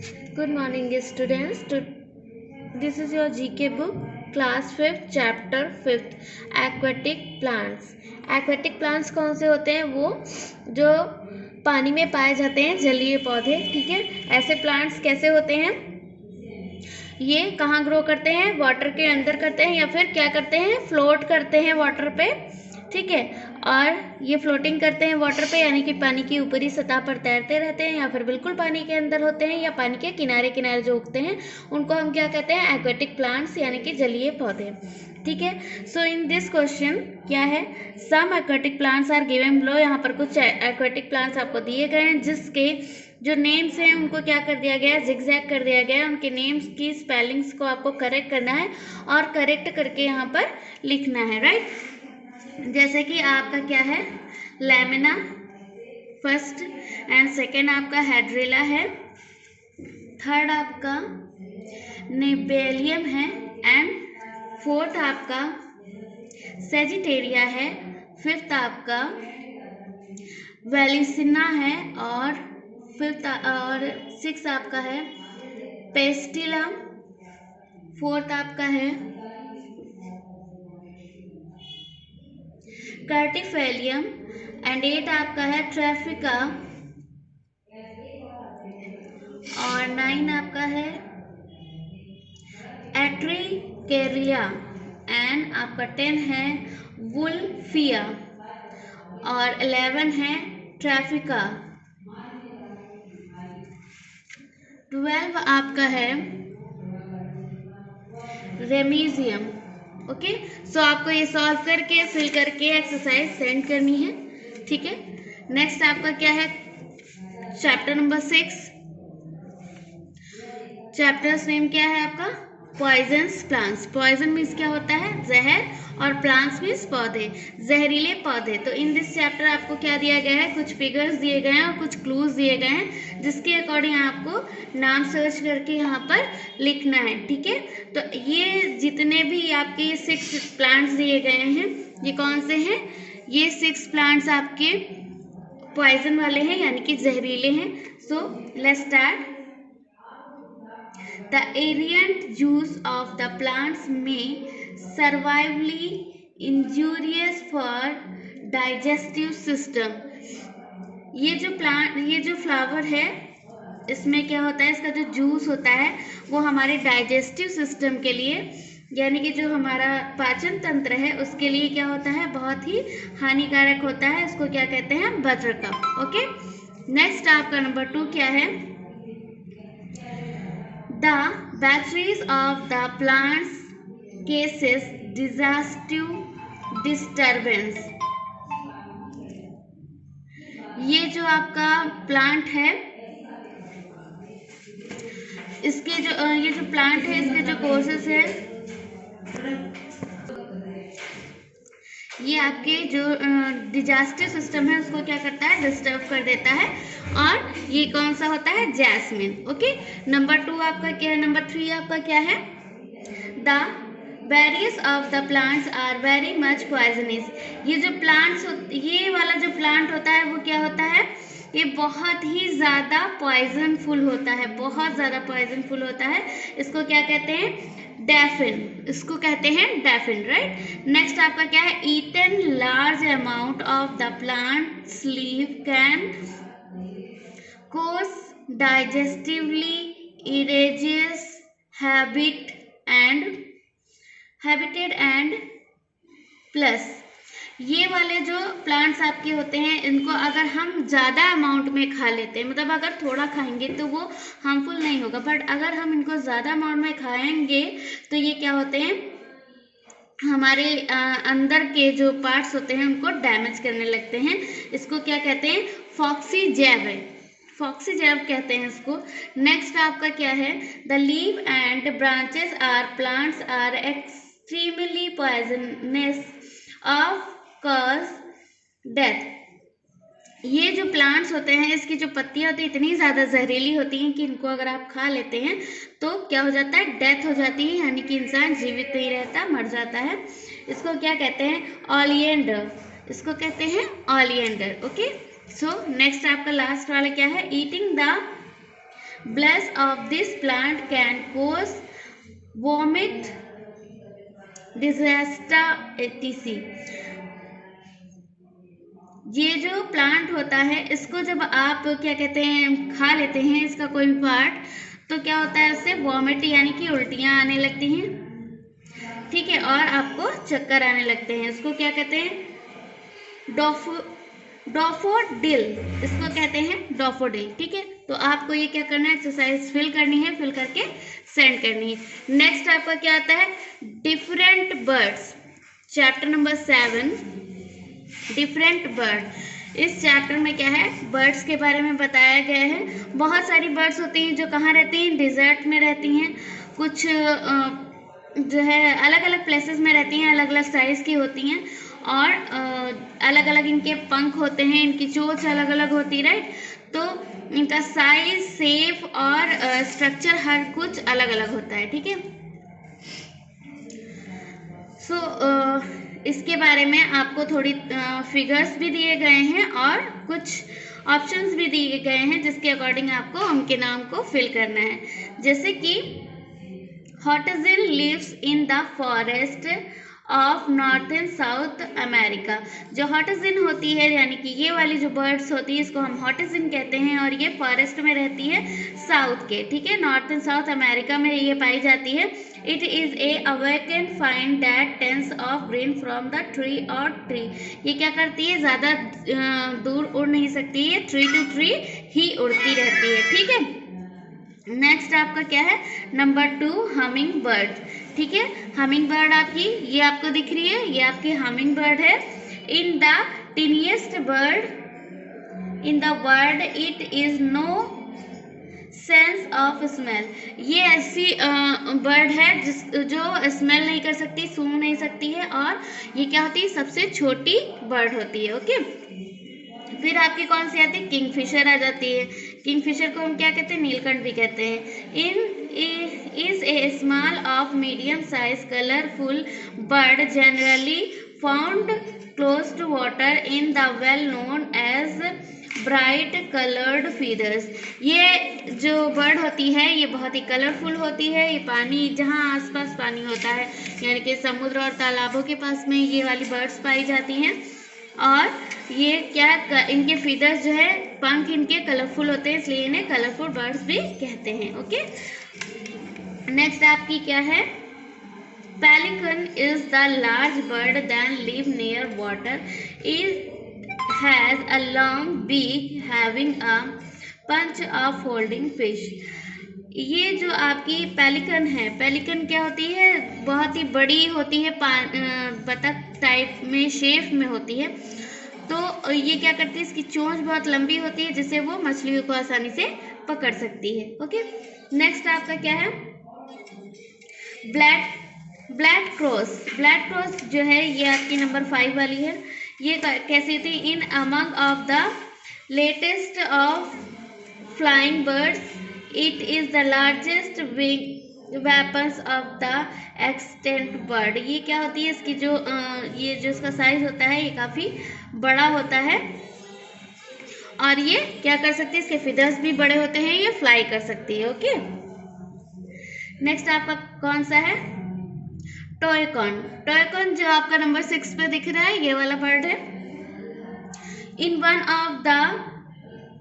Good morning, students. This is your GK book, class 5th, chapter 5th, aquatic plants. Aquatic plants कौन से होते हैं? वो जो पानी में पाए जाते हैं जलीय पौधे। ठीक है, ऐसे प्लांट्स कैसे होते हैं? ये कहाँ ग्रो करते हैं? वाटर के अंदर करते हैं या फिर क्या करते हैं? फ्लोट करते हैं वाटर पे। ठीक है, और ये फ्लोटिंग करते हैं वाटर पे, यानी कि पानी की ऊपरी सतह पर तैरते रहते हैं, या फिर बिल्कुल पानी के अंदर होते हैं, या पानी के किनारे किनारे जो उगते हैं उनको हम क्या कहते हैं? एक्वेटिक प्लांट्स, यानी कि जलीय पौधे। ठीक है, सो इन दिस क्वेश्चन क्या है? Some aquatic plants are given below. यहाँ पर कुछ एक्वेटिक प्लांट्स आपको दिए गए हैं जिसके जो नेम्स हैं उनको क्या कर दिया गया है? जिगजैग कर दिया गया है। उनके नेम्स की स्पेलिंग्स को आपको करेक्ट करना है और करेक्ट करके यहाँ पर लिखना है, राइट। जैसे कि आपका क्या है? लैमिना फर्स्ट, एंड सेकेंड आपका हेड्रिला है, थर्ड आपका नेबेलियम है, एंड फोर्थ आपका सेजिटेरिया है, फिफ्थ आपका वेलिसिना है, और फिफ्थ और सिक्स आपका है पेस्टिला, फोर्थ आपका है कर्टिफेलियम, एंड एट आपका है ट्रैफिका, और नाइन आपका है एट्रिकेरिया, एंड आपका 10 है वुल्फिया, और 11 है ट्रैफिका, 12 आपका है रेमीजियम। ओके, सो आपको ये सॉल्व करके फिल करके एक्सरसाइज सेंड करनी है। ठीक है, नेक्स्ट आपका क्या है? Chapter number 6। चैप्टर्स नेम क्या है आपका? Poisons plants. पॉइजन मीन्स क्या होता है? जहर, और प्लांट्स मीन्स पौधे, जहरीले पौधे। तो इन दिस चैप्टर आपको क्या दिया गया है? कुछ फिगर्स दिए गए हैं और कुछ क्लूज दिए गए हैं जिसके अकॉर्डिंग आपको नाम सर्च करके यहाँ पर लिखना है। ठीक है, तो ये जितने भी आपके 6 प्लांट्स दिए गए हैं, ये कौन से हैं? ये 6 प्लांट्स आपके पॉइजन वाले हैं, यानी कि जहरीले हैं। So let's start. The errant juice of the plants may survivally injurious for digestive system। ये जो फ्लावर है, इसमें क्या होता है? इसका जो जूस होता है वो हमारे डाइजेस्टिव सिस्टम के लिए, यानी कि जो हमारा पाचन तंत्र है उसके लिए क्या होता है? बहुत ही हानिकारक होता है। इसको क्या कहते हैं? बटरकप। ओके, नेक्स्ट आपका नंबर 2 क्या है? The batteries of the plants causes digestive disturbance। ये जो आपका प्लांट है, इसके जो ये जो प्लांट है इसके जो कोर्सेस है, ये आपके जो डिजेस्टिव सिस्टम है उसको क्या करता है? डिस्टर्ब कर देता है। और ये कौन सा होता है? जैस्मिन। ओके, नंबर 2 आपका क्या है? नंबर 3 आपका क्या है? The various of the plants are very much poisonous. ये जो प्लांट्स, ये वाला जो प्लांट होता है वो क्या होता है? ये बहुत ही ज़्यादा पॉइजनफुल होता है, बहुत ज़्यादा पॉइजनफुल होता है। इसको क्या कहते हैं? डैफिन। इसको कहते हैं डैफिन, राइट। नेक्स्ट आपका क्या है? Eaten large amount of the plant leaf can cause digestively irregular habitat and plus। ये वाले जो प्लांट्स आपके होते हैं इनको अगर हम ज़्यादा अमाउंट में खा लेते हैं, मतलब अगर थोड़ा खाएंगे तो वो हार्मफुल नहीं होगा, बट अगर हम इनको ज़्यादा अमाउंट में खाएंगे तो ये क्या होते हैं? हमारे अंदर के जो पार्ट्स होते हैं उनको डैमेज करने लगते हैं। इसको क्या कहते हैं? फॉक्सी जैब है, फॉक्सी जैब कहते हैं इसको। नेक्स्ट आपका क्या है? The leave and branches are plants are extremely poisonous of cause death. ये जो प्लांट्स होते हैं इसकी जो पत्तियां होती है इतनी ज़्यादा जहरीली होती हैं कि इनको अगर आप खा लेते हैं तो क्या हो जाता है? डेथ हो जाती है, यानी कि इंसान जीवित नहीं रहता, मर जाता है। इसको क्या कहते हैं? ओलिएंडर। इसको कहते हैं ओलिएंडर। ओके, सो नेक्स्ट आपका लास्ट वाला क्या है? Eating the Blood of this plant can cause vomit, disaster, etc. ये जो प्लांट होता है इसको जब आप क्या कहते हैं खा लेते हैं इसका कोई भी पार्ट, तो क्या होता है उससे वॉमिट यानी कि उल्टियाँ आने लगती हैं, ठीक है, और आपको चक्कर आने लगते हैं। इसको क्या कहते हैं डोफोडिल, इसको कहते हैं डोफोडिल, ठीक है। तो आपको ये क्या करना है, एक्सरसाइज फिल करनी है, फिल करके सेंड करनी है। नेक्स्ट आपका क्या आता है, different birds, chapter number 7 different bird. इस चैप्टर में क्या है, बर्ड्स के बारे में बताया गया है। बहुत सारी बर्ड्स होती हैं जो कहाँ रहती हैं, डिजर्ट में रहती हैं, कुछ जो है अलग अलग प्लेसेस में रहती हैं, अलग अलग साइज़ की होती हैं, और अलग अलग इनके पंख होते हैं, इनकी चोंच अलग अलग होती, राइट। तो इनका साइज, शेप और स्ट्रक्चर हर कुछ अलग अलग होता है, ठीक है। सो इसके बारे में आपको थोड़ी फिगर्स भी दिए गए हैं और कुछ ऑप्शंस भी दिए गए हैं जिसके अकॉर्डिंग आपको उनके नाम को फिल करना है। जैसे कि hoatzin lives in the forest of North and South America. जो हॉटजिन होती है यानी कि ये वाली जो बर्ड्स होती है इसको हम हॉटजिन कहते हैं, और ये फॉरेस्ट में रहती है साउथ के, ठीक है, नॉर्थ एंड साउथ अमेरिका में ये पाई जाती है। It is a awaken find that tens of green from the tree और ट्री। ये क्या करती है, ज़्यादा दूर उड़ नहीं सकती है, ट्री टू ट्री ही उड़ती रहती है, ठीक है। नेक्स्ट आपका क्या है, नंबर 2 हमिंग बर्ड, ठीक है। हमिंग बर्ड आपकी ये आपको दिख रही है, ये आपकी हमिंग बर्ड है। In the tiniest bird in the world it is no sense of smell. ये ऐसी बर्ड है जो स्मेल नहीं कर सकती, सूंघ नहीं सकती है, और ये क्या होती है, सबसे छोटी बर्ड होती है, ओके। फिर आपकी कौन सी आती है, किंगफिशर आ जाती है। किंगफिशर को हम क्या कहते हैं, नीलकंठ भी कहते हैं। Is a small of medium size colourful bird generally found close to water in the well known as bright coloured feathers. ये जो बर्ड होती है ये बहुत ही कलरफुल होती है, ये पानी जहाँ आसपास पानी होता है यानी कि समुद्र और तालाबों के पास में ये वाली बर्ड्स पाई जाती हैं, और ये क्या इनके फीदर्स जो है, पंख इनके कलरफुल होते हैं, इसलिए इन्हें कलरफुल बर्ड्स भी कहते हैं, ओके। नेक्स्ट आपकी क्या है, pelican is the large bird than live near water, is has a long beak having a punch of holding fish. ये जो आपकी पेलिकन है, पेलिकन क्या होती है, बहुत ही बड़ी होती है, बतख टाइप में शेप में होती है। तो ये क्या करती है, इसकी चोंच बहुत लंबी होती है जिससे वो मछलियों को आसानी से पकड़ सकती है, ओके। नेक्स्ट आपका क्या है, ब्लैक क्रॉस जो है ये आपकी नंबर 5 वाली है। ये कैसी थी, in among of the latest of flying birds it is the largest weapons of the extent bird. ये क्या होती है, इसकी जो ये जो इसका साइज होता है ये काफ़ी बड़ा होता है, और ये क्या कर सकती है, इसके फिदर्स भी बड़े होते हैं, ये फ्लाई कर सकती है, ओके। नेक्स्ट आपका कौन सा है, टॉयकॉन जो आपका नंबर 6 पे दिख रहा है, ये वाला बर्ड है। In one of the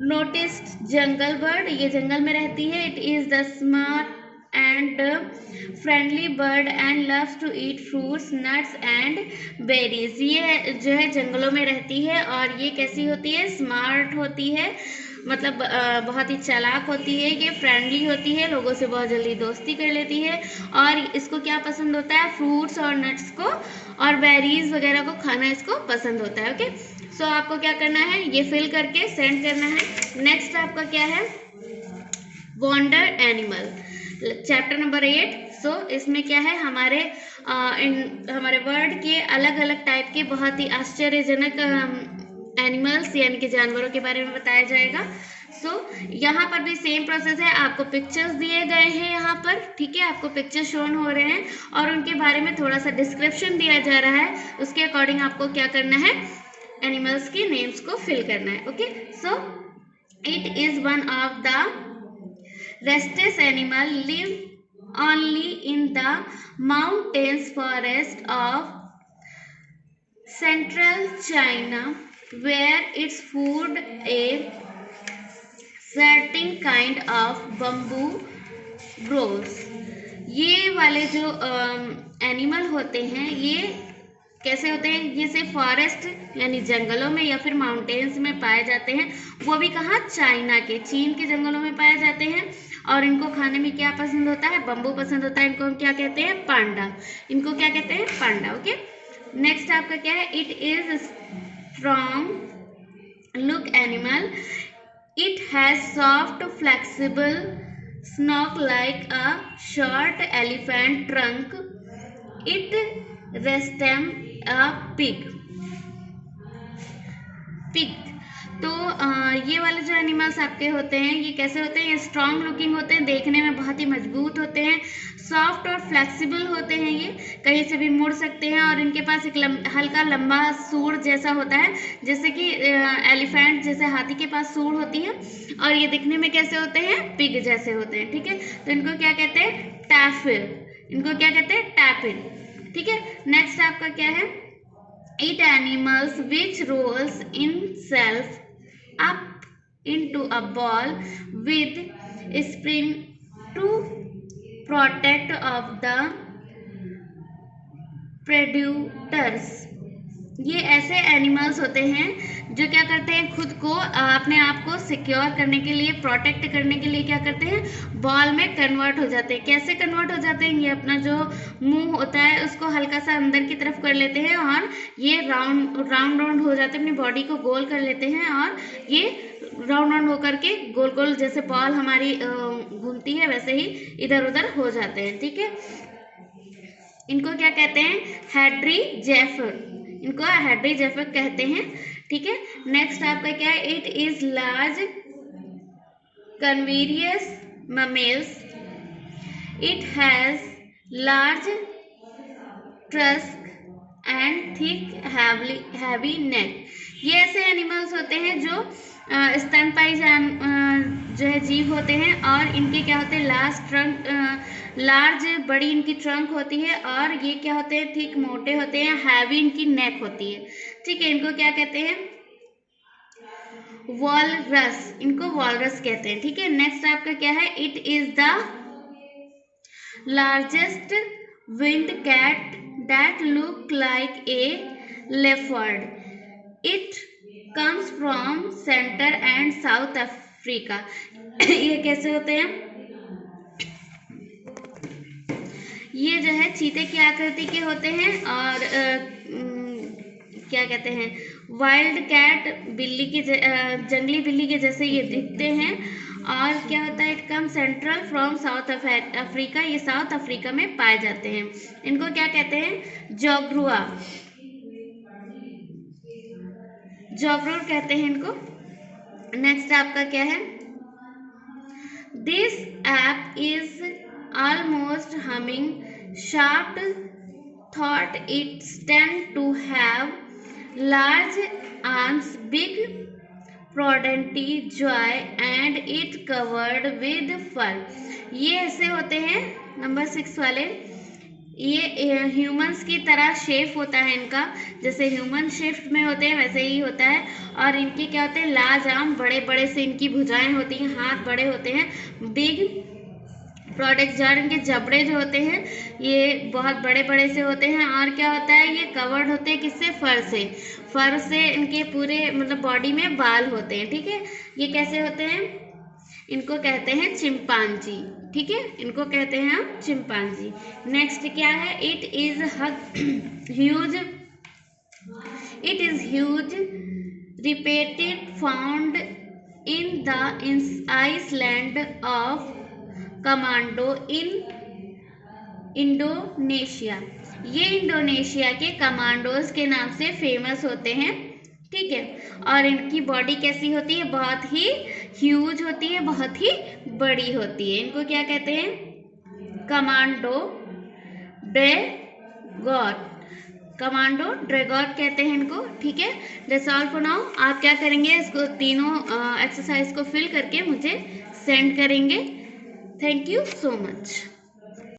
noticed jungle bird, ये जंगल में रहती है। It is the smart and friendly bird and loves to eat fruits, nuts and berries. ये जो है जंगलों में रहती है, और ये कैसी होती है, स्मार्ट होती है, मतलब बहुत ही चालाक होती है, ये फ्रेंडली होती है, लोगों से बहुत जल्दी दोस्ती कर लेती है, और इसको क्या पसंद होता है, फ्रूट्स और नट्स को और बेरीज वगैरह को खाना इसको पसंद होता है, ओके। सो आपको क्या करना है, ये फिल करके सेंड करना है। नेक्स्ट आपका क्या है, वंडर एनिमल, चैप्टर नंबर 8। सो इसमें क्या है, हमारे वर्ड के अलग अलग टाइप के बहुत ही आश्चर्यजनक एनिमल्स यानी कि जानवरों के बारे में बताया जाएगा। सो यहाँ पर भी सेम प्रोसेस है, आपको पिक्चर्स दिए गए हैं यहाँ पर, ठीक है, आपको पिक्चर शोन हो रहे हैं और उनके बारे में थोड़ा सा डिस्क्रिप्शन दिया जा रहा है, उसके अकॉर्डिंग आपको क्या करना है, एनिमल्स के नेम्स को फिल करना है, okay. So it is one of the Rhesus animal live only in the mountains forest of central China, where its food a certain kind of bamboo grows. ये वाले जो एनिमल होते हैं ये कैसे होते हैं, ये सिर्फ फॉरेस्ट यानी जंगलों में या फिर माउंटेन्स में पाए जाते हैं, वो भी कहाँ, चाइना के, चीन के जंगलों में पाए जाते हैं। और इनको खाने में क्या पसंद होता है, बम्बू पसंद होता है। इनको हम क्या कहते हैं, पांडा। इनको क्या कहते हैं, पांडा। ओके, नेक्स्ट आपका क्या है, it is strong look animal, it has soft flexible snout like a short elephant trunk, it resembles a pig। तो ये वाले जो एनिमल्स आपके होते हैं ये कैसे होते हैं, ये स्ट्रॉन्ग लुकिंग होते हैं, देखने में बहुत ही मजबूत होते हैं, सॉफ्ट और फ्लेक्सिबल होते हैं, ये कहीं से भी मुड़ सकते हैं और इनके पास एक हल्का लंबा सूंड जैसा होता है, जैसे कि एलिफेंट जैसे हाथी के पास सूंड होती है, और ये दिखने में कैसे होते हैं, पिग जैसे होते हैं। ठीक है, तो इनको क्या कहते हैं, टैफिल। इनको क्या कहते हैं, टैफिल। ठीक है, नेक्स्ट आपका क्या है, eat animals which rolls itself up into a ball with spring to protect of the predators। ये ऐसे एनिमल्स होते हैं जो क्या करते हैं, खुद को अपने आप को सिक्योर करने के लिए, प्रोटेक्ट करने के लिए क्या करते हैं, बॉल में कन्वर्ट हो जाते हैं। कैसे कन्वर्ट हो जाते हैं, ये अपना जो मुंह होता है उसको हल्का सा अंदर की तरफ कर लेते हैं और ये राउंड राउंड हो जाते हैं, अपनी बॉडी को गोल कर लेते हैं और ये राउंड होकर के गोल गोल जैसे बॉल हमारी घूमती है वैसे ही इधर उधर हो जाते हैं। ठीक है, इनको क्या कहते हैं, हेड्री जेफर। इनको हेड्री जेफर कहते हैं। ठीक है, नेक्स्ट आपका क्या है, it is large carnivorous mammals, it has large tusks and thick heavy neck. ये ऐसे एनिमल्स होते हैं जो स्तनपायी जो है जीव होते हैं और इनके क्या होते हैं, लार्ज बड़ी इनकी ट्रंक होती है और ये क्या होते हैं, थिक मोटे होते हैं, हैवी इनकी नेक होती है। ठीक है, इनको क्या कहते हैं, वॉलरस। इनको वॉलरस कहते हैं। ठीक है, नेक्स्ट आपका क्या है, it is the largest wind cat that look like a leopard, it comes from centre and south Africa. ये कैसे होते हैं, ये जो है चीते की आकृति के होते हैं और क्या कहते हैं, वाइल्ड कैट बिल्ली की जंगली बिल्ली के जैसे ये दिखते हैं। और क्या होता है, it come central from south Africa, ये साउथ अफ्रीका में पाए जाते हैं। इनको क्या कहते हैं, जोग्रुआ, जोग्रुर कहते हैं इनको। नेक्स्ट आपका क्या है, this app is almost humming shaft thought it tend to have large arms, big prodonty jaw and it covered with fur। ये ऐसे होते हैं, नंबर 6 वाले, ये ह्यूमंस की तरह शेप होता है इनका, जैसे ह्यूमन शेप में होते हैं वैसे ही होता है। और इनके क्या होते हैं, लार्ज आर्म, बड़े बड़े से इनकी भुजाएं होती हैं, हाथ बड़े होते हैं, बिग प्रोडक्ट जार, इनके जबड़े जो होते हैं ये बहुत बड़े बड़े से होते हैं। और क्या होता है, ये कवर्ड होते हैं किससे, फर से। फर से इनके पूरे मतलब बॉडी में बाल होते हैं। ठीक है, ये कैसे होते हैं, इनको कहते हैं चिंपांजी। ठीक है, इनको कहते हैं हम चिंपांजी। नेक्स्ट क्या है, it is huge reptile found in the island of Komodo in Indonesia. ये इंडोनेशिया के कमांडोज के नाम से फेमस होते हैं। ठीक है, और इनकी बॉडी कैसी होती है, बहुत ही ह्यूज होती है, बहुत ही बड़ी होती है। इनको क्या कहते हैं, कमांडो ड्रैगॉन, कमांडो ड्रैगॉन कहते हैं इनको। ठीक है, दैट्स ऑल फॉर नाउ। आप क्या करेंगे, इसको तीनों एक्सरसाइज को फिल करके मुझे सेंड करेंगे। Thank you so much.